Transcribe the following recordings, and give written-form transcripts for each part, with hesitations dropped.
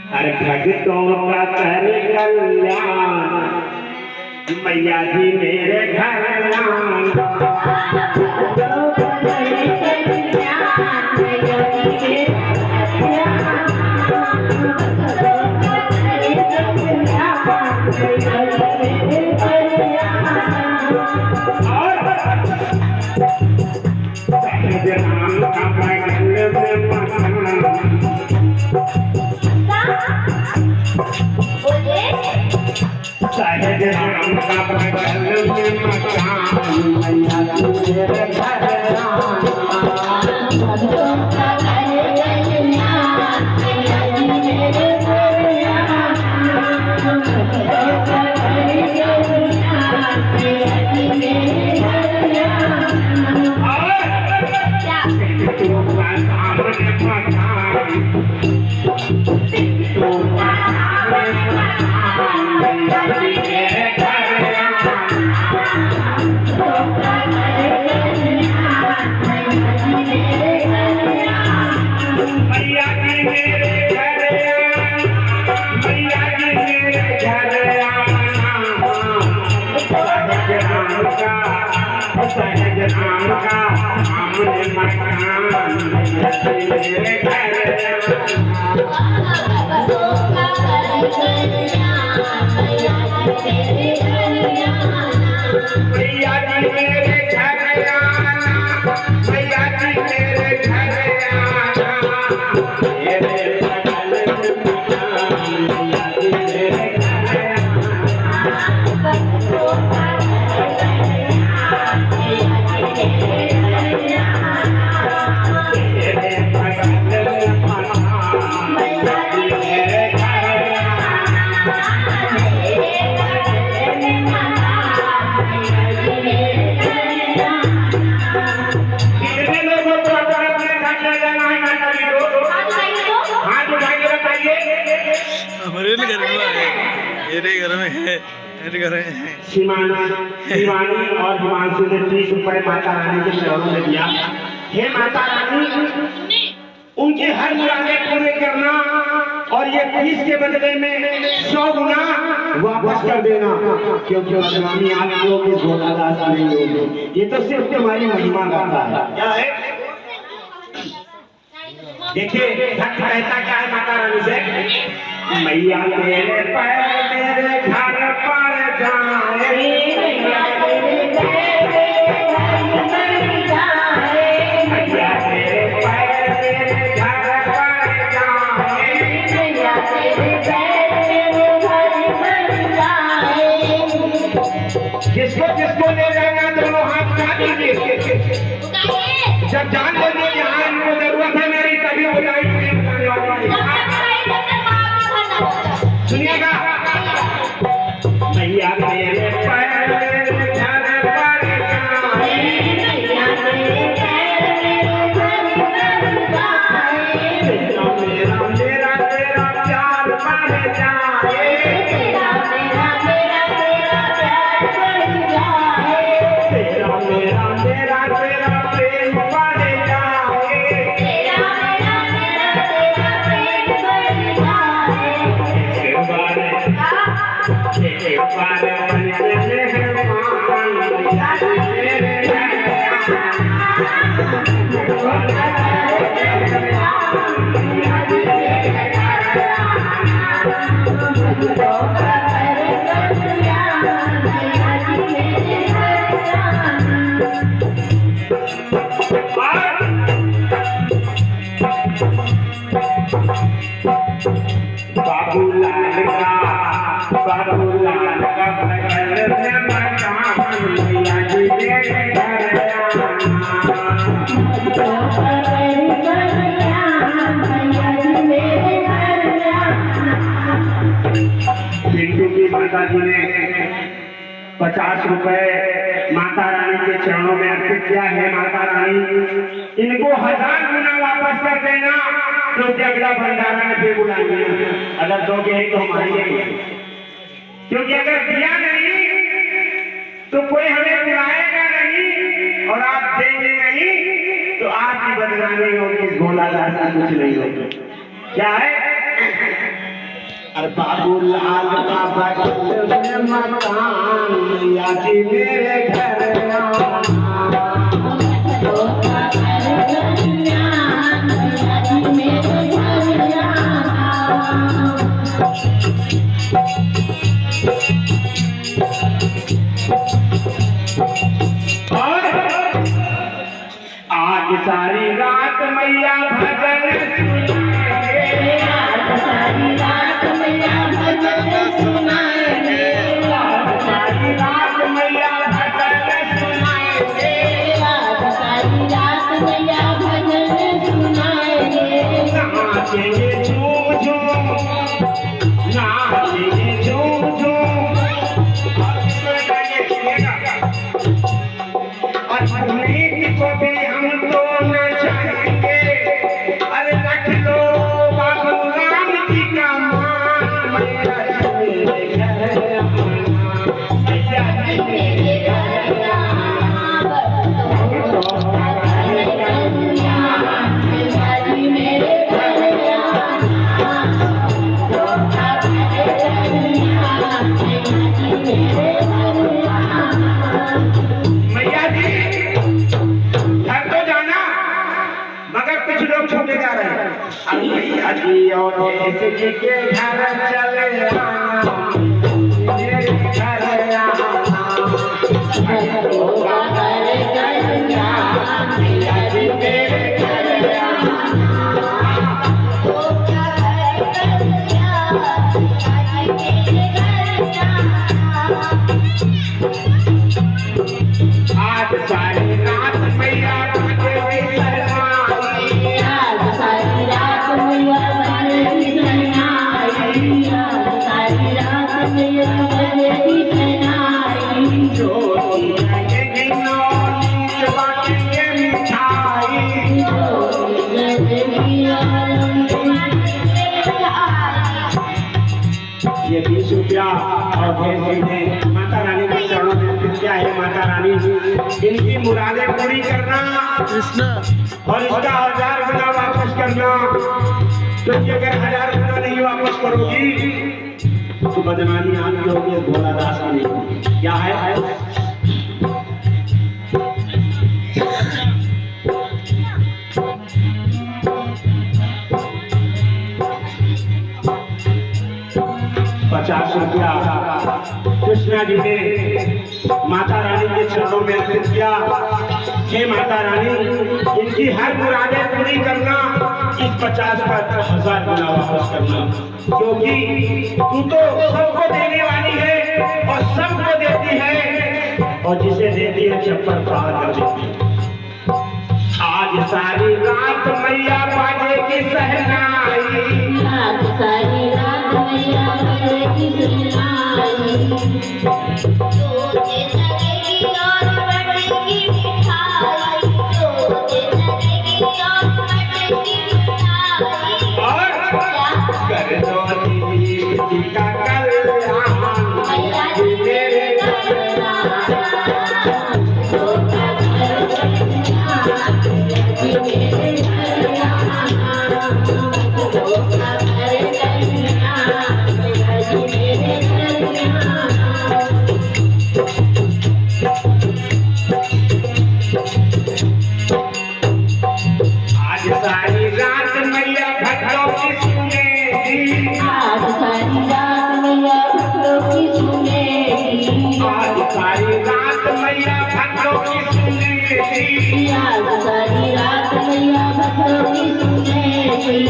अरे भक्तों का कर कल्याण मैया जी मेरे घर सहज राम का बगल में मकान मैया जी मेरे घर सहज राम का सामने मकान मैया जी मेरे घर मैया जी मेरे घर आना मैया जी मेरे घर आना मेरे बगल में मकान मैया जी मेरे घर हमारे घर में है, मेरे घर में है, मेरे घर में है। शिवानी और हिमांशु ने 30 रुपए माता रानी के चरणों में दिया। हे माता रानी, उनकी हर मुरादें पूरे करना और ये 30 के बदले में 100 गुना वापस कर देना, क्योंकि स्वामी आप लोग के गोदादास नहीं होंगे। ये तो सिर्फ तुम्हारी महिमा गाता है। क्या है? देखिए भक्त कहता क्या है माता रानी से, मैया तेरे पैर मेरे घर पर जाए, मैया तेरे पैर मेरे घर पर जाए, मैया तेरे पैर मेरे घर पर जाए, मैया तेरे पैर मेरे घर पर जाए। जिसको जिसको ले जाना दोनों हाथ उठा दीजिए। जब जान लीजिए यहाँ इनको जरूरत है मेरी तभी बुलाएंगे। सुनिएगा, मैया मेरे पैर मेरे घर पर जाए, मैया मेरे पैर मेरे घर पर जाए, तेरा मेरा मेरा तेरा प्यार बढ़ जाए, तेरा मेरा मेरा तेरा प्यार बढ़ जाए, तेरा मेरा मेरा तेरा प्रेम बढ़ जाए, तेरा मेरा मेरा तेरा प्रेम बढ़ जाए। एक बार मैंने मेहमान मैया जी मेरे बाबूलाल का बगल में मकान मैया जी मेरे घर पिंटू की माता जी ने 50 रुपए माता रानी के चरणों में अर्पित किया है। माता रानी इनको 1000 गुना वापस कर देना, क्योंकि अगला भंडारा में फिर बुलाएंगे। अगर दोगे तो हम आएंगे, क्योंकि अगर दिया नहीं तो कोई हमें बुलाएगा नहीं और आप देंगे नहीं तो आपकी बदनामी होगी, इस गोलादार का कुछ नहीं होगा। क्या है? अरे बाबू लाल का बगल में मकान मैया जी मेरे घर आना। आज सारी रात मैया भजन सुनाएंगे, आज सारी रात मैया भजन सुनाएंगे, आज सारी रात मैया भजन सुनाएंगे, आज सारी रात मैया भजन सुनाएंगे। नाचेंगे झूम झूम, नाचेंगे झूम झूम, और पुनीत को भी हम तो नचाएंगे। अरे रख लो बाबू राम जी का मान, मैया जी मेरे घर आना, मैया जी मेरे घर आना, मैया जी मेरे घर मैया जी घर तो जाना, मगर कुछ लोग छूटे जा रहे हैं। अरे मैया जी और ऐसे जी के घर चले आना, मेरे घर आना, मैया जी मेरे घर आज सारी रात मैया बाजे शहनाई, आज सारी रात मैया बाजे शहनाई, आज सारी रात मैया बाजे शहनाई। जोड़ी लगेगी नौनी बाटेंगे मिठाई, जोड़ी लगेगी ये 20 रुपया और भेज दीजिए। माता रानी के चरणों में विद्या है। माता रानी इनकी मुरादें पूरी करना कृष्णा और इसका 1000 गुना वापस करना, क्योंकि अगर 1000 गुना नहीं वापस करोगी तो बदनामी आपकी होगी, भोला दास की नहीं। क्या है 50 रुपया कृष्णा जी ने माता रानी के चरणों में अर्पित किया। हे माता रानी, इनकी हर मुरादें पूरी करना, इस 50 पर 1000 गुना वापस करना, क्योंकि तू तो सबको देने वाली है और सबको देती है, और जिसे देती है चप्पल पार कर देती है। आज सारी रात मैया बाजे की शहनाई, आज सारी रात मैया बाजे की शहनाई। रोजे चलेगी और बनेगी मिठाई, रोजे चलेगी और बनेगी मिठाई। और कर दो दीदी का कल्याण, मैया जी मेरे घर आना। आज सारी रात मैया भक्तों की सुनेगी, आज सारी रात मैया भक्तों की सुनेगी, आज सारी रात मैया भक्तों की सुनेगी, आज सारी रात मैया भक्तों की सुनेगी।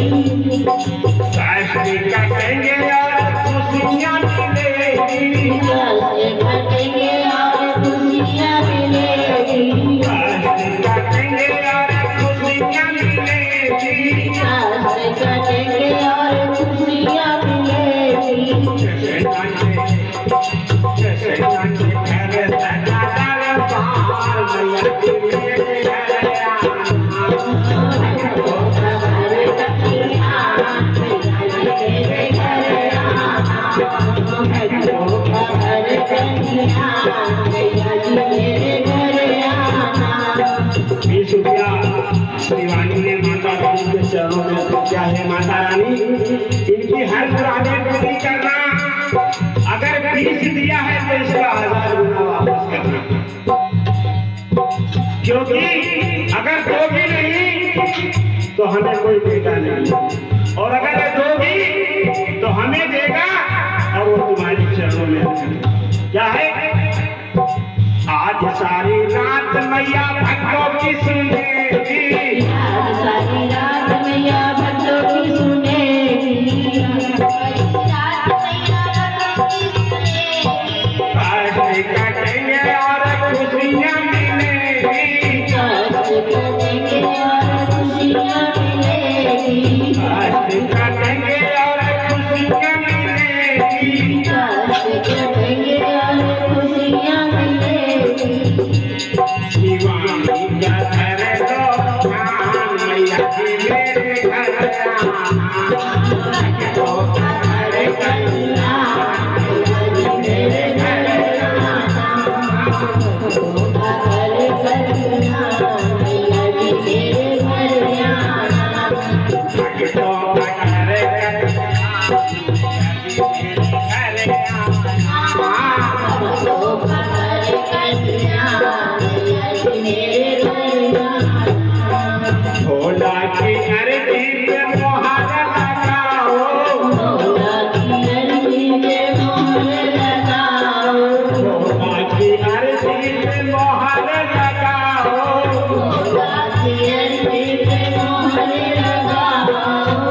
शास्त्री कटेंगे और खुशियाँ मिलेगी, शास्त्री कटेंगे और खुशियाँ मिलेगी, शास्त्री कटेंगे और खुशियाँ मिलेगी, शास्त्री कटेंगे और खुशियाँ मिलेगी। जैसे नाचे घर सजा दरबार, मैया जी मेरे घर दिवाली ने माता रानी के चरणों में क्या है। माता रानी क्या है? आज सारी रात मैया भक्तों की सुनेगी, आज सारी रात मैया भक्तों की सुनेगी, रात मैया भक्तों की सुनेगी, कष्ट कटेंगे और खुशियाँ मिलेगी, कष्ट कटेंगे और खुशियाँ मिलेगी, कष्ट कटेंगे और खुशियाँ मिलेगी, कष्ट कटेंगे और खुशियाँ मिलेगी। शिवानी का घर लो ध्यान, मैया की मेरे घर आना, तो घर कल्याण, मेरे घर आना, घर कल्याण, मैया जी मेरे घर आना, तो घर भक्तों का घर कल्याण, मैया जी मेरे घर आना, भोला की अर्जी पे मोहर लगाओ, भोला की अर्जी पे मोहर लगाओ, भोला की अर्जी पे मोहर लगाओ, भोला की अर्जी पे मोहर लगाओ,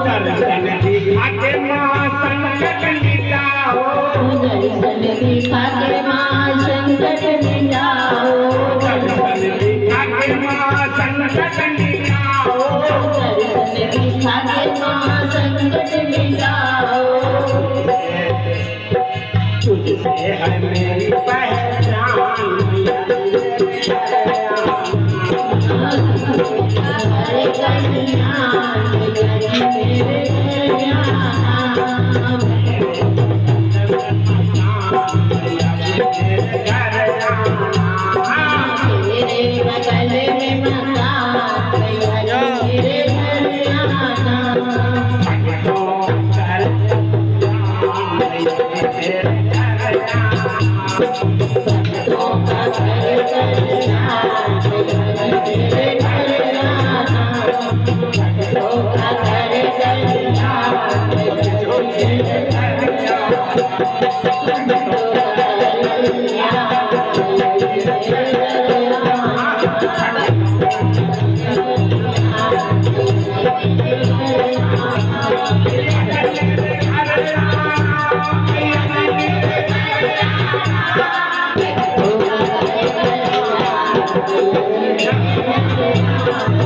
दर्शन दिखा के माँ संकट मिटाओ, दर्शन दिखा के माँ संकट मिटाओ, दर्शन दिखा के माँ संकट मिटाओ, दर्शन दिखा के माँ संकट मिटाओ, तुझसे है मेरी पहचान, मैया तेरे घर आना। घर कल्याण, मैया जी मेरे घर आना, मेरे बगल में मकान, मैया जी मेरे घर आना, भक्तों का घर कल्याण, मैया जी मेरे घर आना, भक्तों का घर कल्याण, मैया जी मेरे घर आना, भक्तों का घर कल्याण, मैया जी मेरे घर आना।